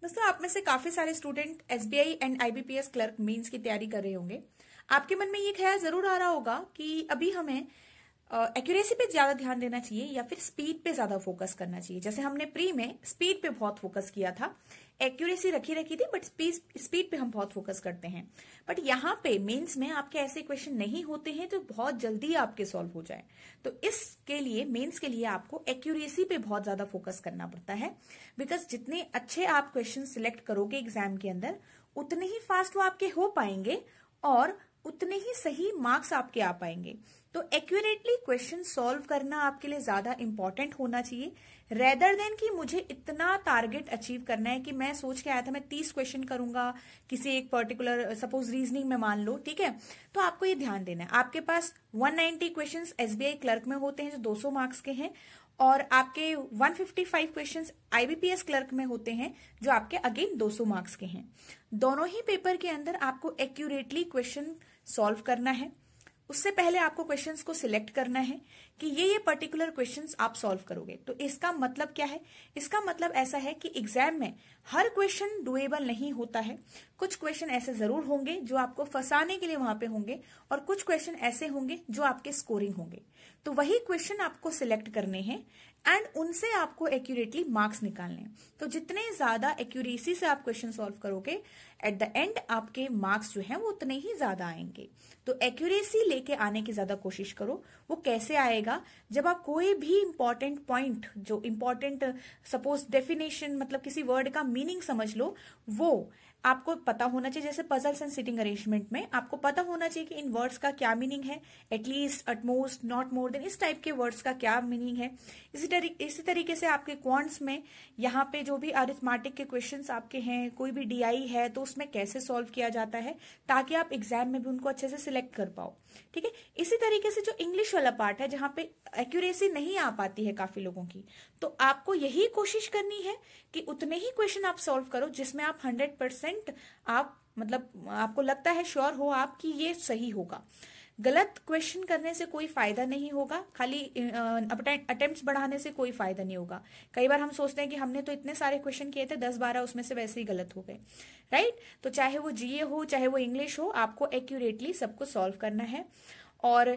दोस्तों, आप में से काफी सारे student SBI and IBPS clerk mains की तैयारी कर रहे होंगे। आपके मन में ये ख्याल जरूर आ रहा होगा कि अभी हमें एक्यूरेसी पे ज्यादा ध्यान देना चाहिए या फिर स्पीड पे ज्यादा फोकस करना चाहिए। जैसे हमने प्री में स्पीड पे बहुत फोकस किया था, एक्यूरेसी रखी थी, बट स्पीड पे हम बहुत फोकस करते हैं। बट यहाँ पे मेंस में आपके ऐसे क्वेश्चन नहीं होते हैं जो बहुत जल्दी आपके सॉल्व हो जाए। तो इसके लिए मेंस के लिए आपको एक्यूरेसी पे बहुत ज्यादा फोकस करना पड़ता है, बिकॉज जितने अच्छे आप क्वेश्चन सिलेक्ट करोगे एग्जाम के अंदर, उतने ही फास्ट वो आपके हो पाएंगे और उतने ही सही मार्क्स आपके आ पाएंगे। तो एक्यूरेटली क्वेश्चन सॉल्व करना आपके लिए ज्यादा इंपॉर्टेंट होना चाहिए, रेदर देन कि मुझे इतना टारगेट अचीव करना है कि मैं सोच के आया था मैं 30 क्वेश्चन करूंगा किसी एक पर्टिकुलर, सपोज रीजनिंग में मान लो, ठीक है। तो आपको ये ध्यान देना है, आपके पास 190 क्वेश्चंस एसबीआई क्लर्क में होते हैं जो 200 मार्क्स के हैं, और आपके 155 क्वेश्चंस आईबीपीएस क्लर्क में होते हैं जो आपके अगेन 200 मार्क्स के हैं। दोनों ही पेपर के अंदर आपको एक्यूरेटली क्वेश्चन सॉल्व करना है। उससे पहले आपको क्वेश्चंस को सिलेक्ट करना है कि ये पर्टिकुलर क्वेश्चंस आप सॉल्व करोगे। तो इसका मतलब क्या है? इसका मतलब ऐसा है कि एग्जाम में हर क्वेश्चन डुएबल नहीं होता है। कुछ क्वेश्चन ऐसे जरूर होंगे जो आपको फंसाने के लिए वहां पे होंगे, और कुछ क्वेश्चन ऐसे होंगे जो आपके स्कोरिंग होंगे। तो वही क्वेश्चन आपको सिलेक्ट करने हैं एंड उनसे आपको एक्यूरेटली मार्क्स निकालने हैं। तो जितने ज्यादा एक्यूरेसी से आप क्वेश्चन सॉल्व करोगे, एट द एंड आपके मार्क्स जो हैं वो उतने ही ज्यादा आएंगे। तो एक्यूरेसी लेके आने की ज्यादा कोशिश करो। वो कैसे आएगा? जब आप कोई भी इंपॉर्टेंट पॉइंट, जो इंपॉर्टेंट सपोज डेफिनेशन, मतलब किसी वर्ड का मीनिंग समझ लो, वो आपको पता होना चाहिए। जैसे पजल्स एंड सिटिंग अरेंजमेंट में आपको पता होना चाहिए कि इन वर्ड्स का क्या मीनिंग है, at least, utmost, not more than, इस टाइप के वर्ड्स का क्या मीनिंग है। इसी तरीके से आपके क्वांट्स में यहाँ पे जो भी अरिथमेटिक के क्वेश्चंस आपके हैं, कोई भी डीआई है तो उसमें कैसे सॉल्व किया जाता है, ताकि आप एग्जाम में भी उनको अच्छे से सिलेक्ट कर पाओ, ठीक है। इसी तरीके से जो इंग्लिश वाला पार्ट है, जहां पे एक्यूरेसी नहीं आ पाती है काफी लोगों की, तो आपको यही कोशिश करनी है कि उतने ही क्वेश्चन आप सॉल्व करो जिसमें आप 100% आप, मतलब आपको लगता है, श्योर हो आप कि ये सही होगा। गलत क्वेश्चन करने से कोई फायदा नहीं होगा, खाली अटेम्प्ट्स बढ़ाने से कोई फायदा नहीं होगा। कई बार हम सोचते हैं कि हमने तो इतने सारे क्वेश्चन किए थे, 10-12 उसमें से वैसे ही गलत हो गए, राइट। तो चाहे वो जीए हो, चाहे वो इंग्लिश हो, आपको एक्यूरेटली सबको सॉल्व करना है और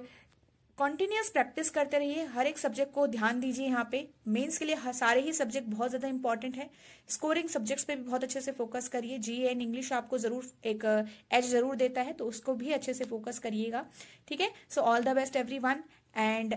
कॉन्टिन्यूस प्रैक्टिस करते रहिए। हर एक सब्जेक्ट को ध्यान दीजिए। यहाँ पे मेंस के लिए सारे ही सब्जेक्ट बहुत ज्यादा इंपॉर्टेंट है। स्कोरिंग सब्जेक्ट्स पे भी बहुत अच्छे से फोकस करिए। जीए एंड इंग्लिश आपको जरूर एक एज जरूर देता है, तो उसको भी अच्छे से फोकस करिएगा, ठीक है। So all the best everyone, and